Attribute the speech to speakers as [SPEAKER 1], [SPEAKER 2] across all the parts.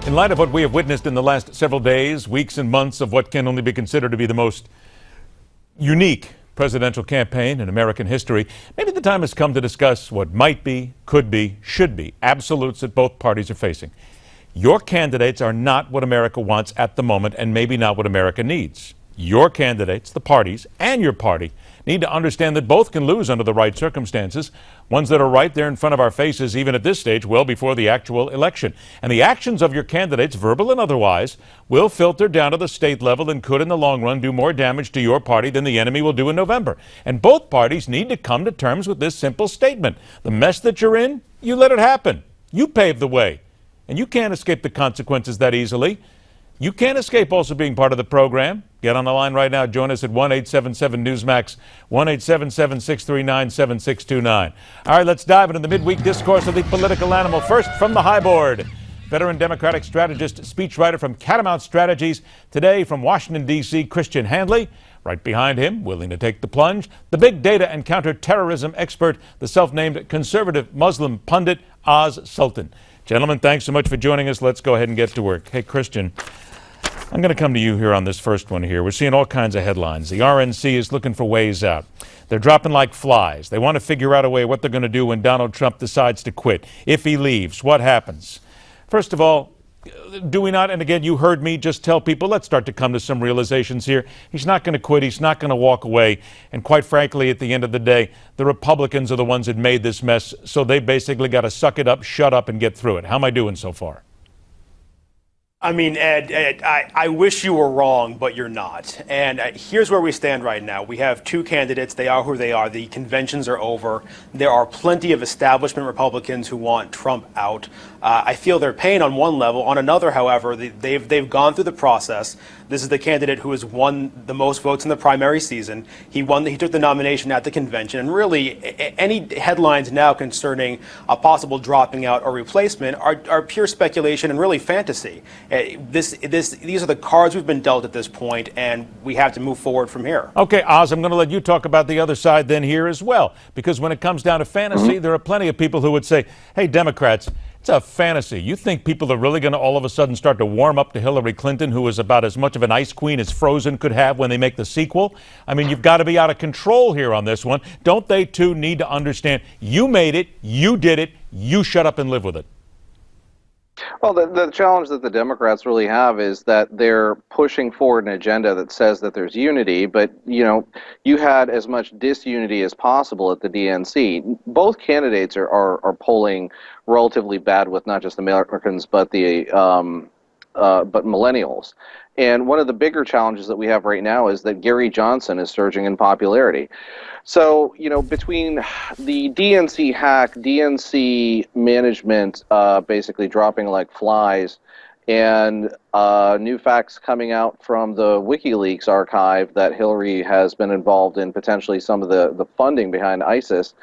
[SPEAKER 1] In light of what we have witnessed in the last several days, weeks, and months of what can only be considered to be the most unique presidential campaign in American history, maybe the time has come to discuss what might be, could be, should be absolutes that both parties are facing. Your candidates are not what America wants at the moment, and maybe not what America needs. Your candidates, the parties, and your party need to understand that both can lose under the right circumstances, ones that are right there in front of our faces, even at this stage, well before the actual election. And the actions of your candidates, verbal and otherwise, will filter down to the state level and could, in the long run, do more damage to your party than the enemy will do in November. And both parties need to come to terms with this simple statement. The mess that you're in, you let it happen. You pave the way. And you can't escape the consequences that easily. You can't escape also being part of the program. Get on the line right now. Join us at 1-877-NEWSMAX, 1-877-639-7629. All right, let's dive into the midweek discourse of the political animal. First, from the high board, veteran Democratic strategist, speechwriter from Catamount Strategies. Today, from Washington, D.C., Christian Hanley. Right behind him, willing to take the plunge, the big data and counterterrorism expert, the self-named conservative Muslim pundit, Sultan. Gentlemen, thanks so much for joining us. Let's go ahead and get to work. Hey, Christian, I'm going to come to you here on this first one here. We're seeing all kinds of headlines. The RNC is looking for ways out. They're dropping like flies. They want to figure out a way what they're going to do when Donald Trump decides to quit. If he leaves, what happens? First of all, do we not, and again, you heard me just tell people, let's start to come to some realizations here. He's not going to quit. He's not going to walk away. And quite frankly, at the end of the day, the Republicans are the ones that made this mess. So they basically got to suck it up, shut up, and get through it. How am I doing so far?
[SPEAKER 2] I mean, Ed, I wish you were wrong, but you're not. And here's where we stand right now. We have two candidates. They are who they are. The conventions are over. There are plenty of establishment Republicans who want Trump out. I feel their pain on one level. On another, however, they've gone through the process. This is the candidate who has won the most votes in the primary season. He took the nomination at the convention. And really, any headlines now concerning a possible dropping out or replacement are pure speculation and really fantasy. These are the cards we've been dealt at this point, and we have to move forward from here.
[SPEAKER 1] Okay, Oz, I'm going to let you talk about the other side then here as well, because when it comes down to fantasy, there are plenty of people who would say, hey, Democrats, it's a fantasy. You think people are really going to all of a sudden start to warm up to Hillary Clinton, who is about as much of an ice queen as Frozen could have when they make the sequel? I mean, you've got to be out of control here on this one. Don't they, too, need to understand you made it, you did it, you shut up and live with it?
[SPEAKER 3] Well, the challenge that the Democrats really have is that they're pushing forward an agenda that says that there's unity, but, you had as much disunity as possible at the DNC. Both candidates are polling relatively bad with not just Americans, but but millennials. And one of the bigger challenges that we have right now is that Gary Johnson is surging in popularity. So, between the DNC hack, DNC management basically dropping like flies, and new facts coming out from the WikiLeaks archive that Hillary has been involved in potentially some of the funding behind ISIS,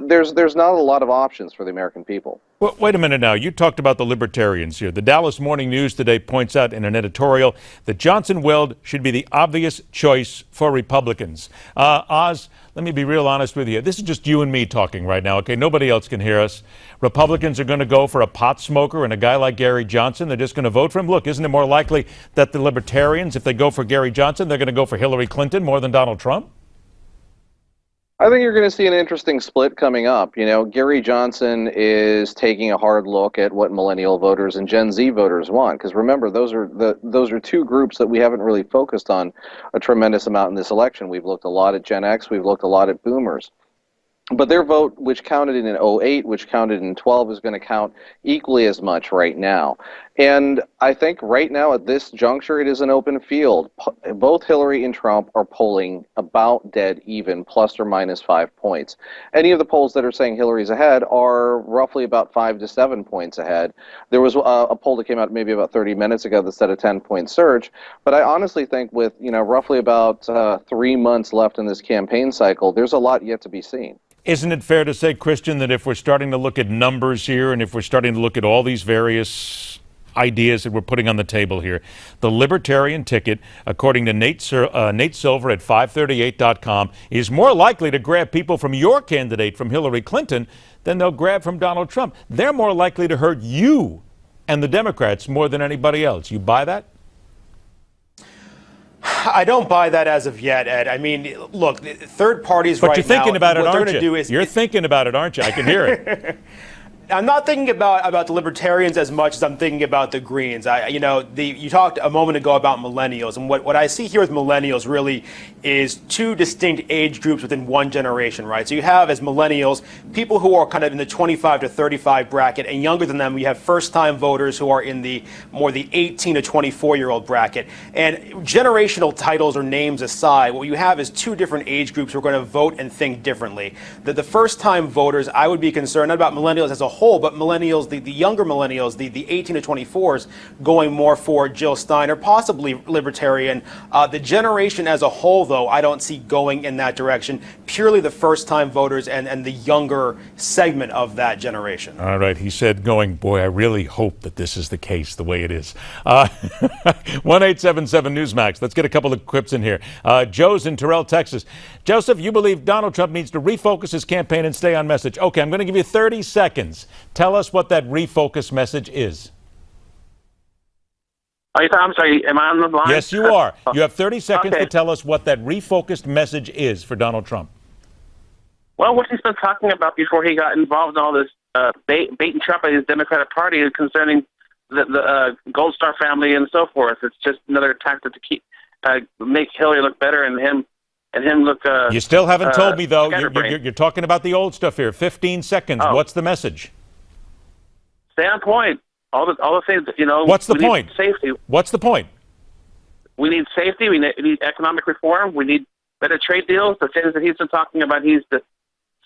[SPEAKER 3] there's not a lot of options for the American people.
[SPEAKER 1] Well, wait a minute now. You talked about the libertarians here. The Dallas Morning News today points out in an editorial that Johnson-Weld should be the obvious choice for Republicans. Oz, let me be real honest with you. This is just you and me talking right now, okay? Nobody else can hear us. Republicans are going to go for a pot smoker and a guy like Gary Johnson. They're just going to vote for him. Look, isn't it more likely that the libertarians, if they go for Gary Johnson, they're going to go for Hillary Clinton more than Donald Trump?
[SPEAKER 3] I think you're going to see an interesting split coming up. Gary Johnson is taking a hard look at what millennial voters and Gen Z voters want. Because remember, those are two groups that we haven't really focused on a tremendous amount in this election. We've looked a lot at Gen X. We've looked a lot at Boomers. But their vote, which counted in 08, which counted in 12, is going to count equally as much right now. And I think right now at this juncture, it is an open field. Both Hillary and Trump are polling about dead even, plus or minus 5 points. Any of the polls that are saying Hillary's ahead are roughly about 5 to 7 points ahead. There was a poll that came out maybe about 30 minutes ago that said a 10-point surge. But I honestly think with roughly about 3 months left in this campaign cycle, there's a lot yet to be seen.
[SPEAKER 1] Isn't it fair to say, Christian, that if we're starting to look at numbers here and if we're starting to look at all these various ideas that we're putting on the table here, the libertarian ticket, according to Nate Silver at 538.com, is more likely to grab people from your candidate, from Hillary Clinton, than they'll grab from Donald Trump. They're more likely to hurt you and the Democrats more than anybody else. You buy that?
[SPEAKER 2] I don't buy that as of yet, Ed. I mean, look, third parties
[SPEAKER 1] but
[SPEAKER 2] right now.
[SPEAKER 1] But you're thinking about it,
[SPEAKER 2] what
[SPEAKER 1] aren't
[SPEAKER 2] they're
[SPEAKER 1] you?
[SPEAKER 2] Do is,
[SPEAKER 1] you're thinking about it, aren't you? I can hear it.
[SPEAKER 2] I'm not thinking about the libertarians as much as I'm thinking about the Greens. You talked a moment ago about millennials, and what I see here with millennials really is two distinct age groups within one generation, right? So you have, as millennials, people who are kind of in the 25 to 35 bracket, and younger than them, we have first-time voters who are in the 18 to 24-year-old bracket. And generational titles or names aside, what you have is two different age groups who are going to vote and think differently. The first-time voters, I would be concerned not about millennials as a whole, but millennials, the younger millennials, the 18 to 24s, going more for Jill Stein or possibly libertarian. The generation as a whole, though, I don't see going in that direction. Purely the first-time voters and the younger segment of that generation.
[SPEAKER 1] All right, he said going, boy, I really hope that this is the case the way it is. 1-877 Newsmax. Let's get a couple of clips in here. Joe's in Terrell, Texas. Joseph, you believe Donald Trump needs to refocus his campaign and stay on message. Okay, I'm going to give you 30 seconds. Tell us what that refocus message is.
[SPEAKER 4] I'm sorry, am I on the line?
[SPEAKER 1] Yes, you are. You have 30 seconds to tell us what that refocused message is for Donald Trump.
[SPEAKER 4] Well, what he's been talking about before he got involved in all this bait and trap by his Democratic Party concerning the Gold Star family and so forth. It's just another tactic to keep make Hillary look better and him look.
[SPEAKER 1] You still haven't told me, though. You're talking about the old stuff here. 15 seconds. Oh. What's the message?
[SPEAKER 4] Stay on point. All the things,
[SPEAKER 1] What's the point?
[SPEAKER 4] Safety.
[SPEAKER 1] What's the point?
[SPEAKER 4] We need safety. We need economic reform. We need better trade deals. The things that he's been talking about, he's to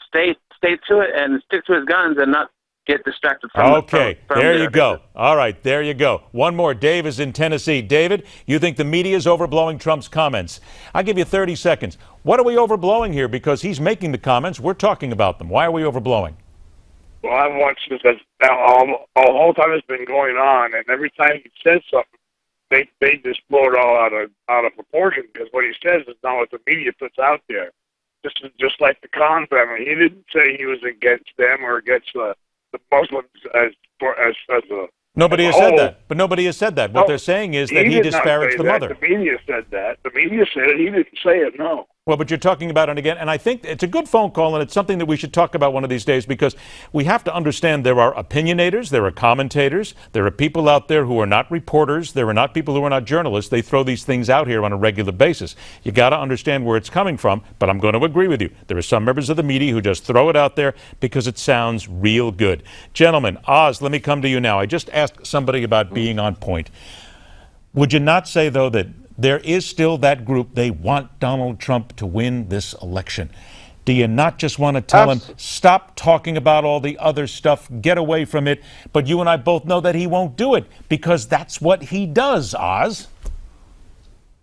[SPEAKER 4] stay to it and stick to his guns and not get distracted from
[SPEAKER 1] Okay, there you go. All right, there you go. One more. Dave is in Tennessee. David, you think the media is overblowing Trump's comments. I'll give you 30 seconds. What are we overblowing here? Because he's making the comments. We're talking about them. Why are we overblowing?
[SPEAKER 5] Well, I've watched this the whole time it's been going on, and every time he says something, they just blow it all out of proportion, because what he says is not what the media puts out there. Just like the Khan family, he didn't say he was against them or against the Muslims as a.
[SPEAKER 1] Nobody has said that. But nobody has said that. What they're saying is that he disparaged the mother.
[SPEAKER 5] The media said that. The media said it. He didn't say it. No.
[SPEAKER 1] Well, but you're talking about it again, and I think it's a good phone call, and it's something that we should talk about one of these days, because we have to understand there are opinionators, there are commentators, there are people out there who are not reporters, there are not people who are not journalists. They throw these things out here on a regular basis. You got to understand where it's coming from, but I'm going to agree with you. There are some members of the media who just throw it out there because it sounds real good. Gentlemen, Oz, let me come to you now. I just asked somebody about being on point. Would you not say, though, that there is still that group, they want Donald Trump to win this election? Do you not just want to tell him, stop talking about all the other stuff, get away from it? But you and I both know that he won't do it, because that's what he does, Oz.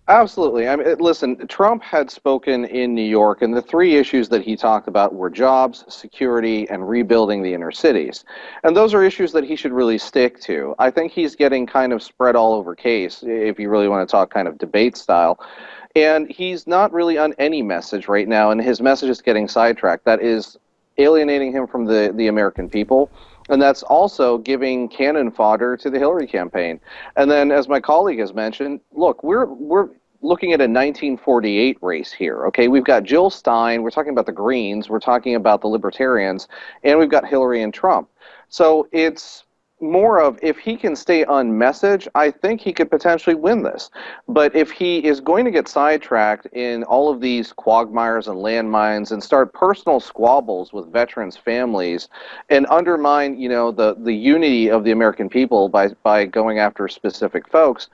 [SPEAKER 3] Absolutely. I mean, listen, Trump had spoken in New York, and the three issues that he talked about were jobs, security, and rebuilding the inner cities. And those are issues that he should really stick to. I think he's getting kind of spread all over case, if you really want to talk kind of debate style. And he's not really on any message right now, and his message is getting sidetracked. That is alienating him from the American people. And that's also giving cannon fodder to the Hillary campaign. And then, as my colleague has mentioned, look, we're looking at a 1948 race here, okay? We've got Jill Stein, we're talking about the Greens, we're talking about the Libertarians, and we've got Hillary and Trump. So it's more of, if he can stay on message, I think he could potentially win this. But if he is going to get sidetracked in all of these quagmires and landmines and start personal squabbles with veterans' families and undermine, the unity of the American people by going after specific folks,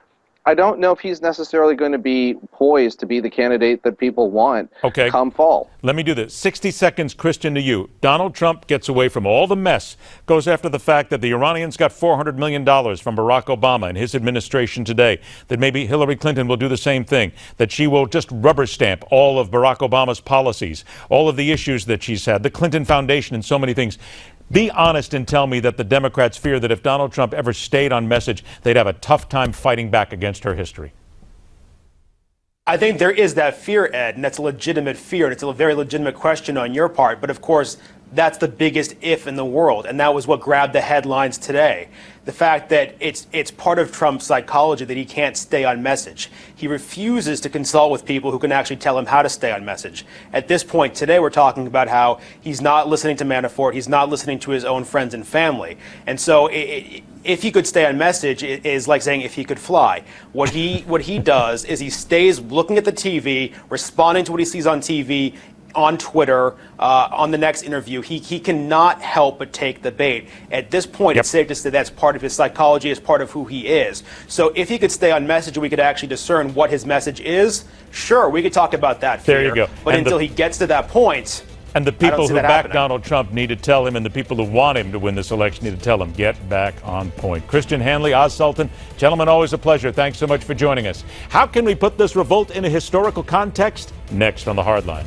[SPEAKER 3] I don't know if he's necessarily going to be poised to be the candidate that people want come fall.
[SPEAKER 1] Let me do this. 60 seconds, Christian, to you. Donald Trump gets away from all the mess, goes after the fact that the Iranians got $400 million from Barack Obama and his administration today, that maybe Hillary Clinton will do the same thing, that she will just rubber stamp all of Barack Obama's policies, all of the issues that she's had, the Clinton Foundation and so many things. Be honest and tell me that the Democrats fear that if Donald Trump ever stayed on message, they'd have a tough time fighting back against her history.
[SPEAKER 2] I think there is that fear, Ed, and that's a legitimate fear, and it's a very legitimate question on your part. But of course, that's the biggest if in the world. And that was what grabbed the headlines today. The fact that it's part of Trump's psychology that he can't stay on message. He refuses to consult with people who can actually tell him how to stay on message. At this point today, we're talking about how he's not listening to Manafort, he's not listening to his own friends and family. And so if he could stay on message, it is like saying if he could fly. What he does is he stays looking at the TV, responding to what he sees on TV, on Twitter, on the next interview. He cannot help but take the bait. At this point, It's safe to say that's part of his psychology, it's part of who he is. So if he could stay on message and we could actually discern what his message is, sure, we could talk about that fear.
[SPEAKER 1] There you go.
[SPEAKER 2] But until he gets to that point,
[SPEAKER 1] and the people who back
[SPEAKER 2] happening.
[SPEAKER 1] Donald Trump need to tell him, and the people who want him to win this election need to tell him, get back on point. Christian Hanley, Sultan, gentlemen, always a pleasure. Thanks so much for joining us. How can we put this revolt in a historical context? Next on The Hardline.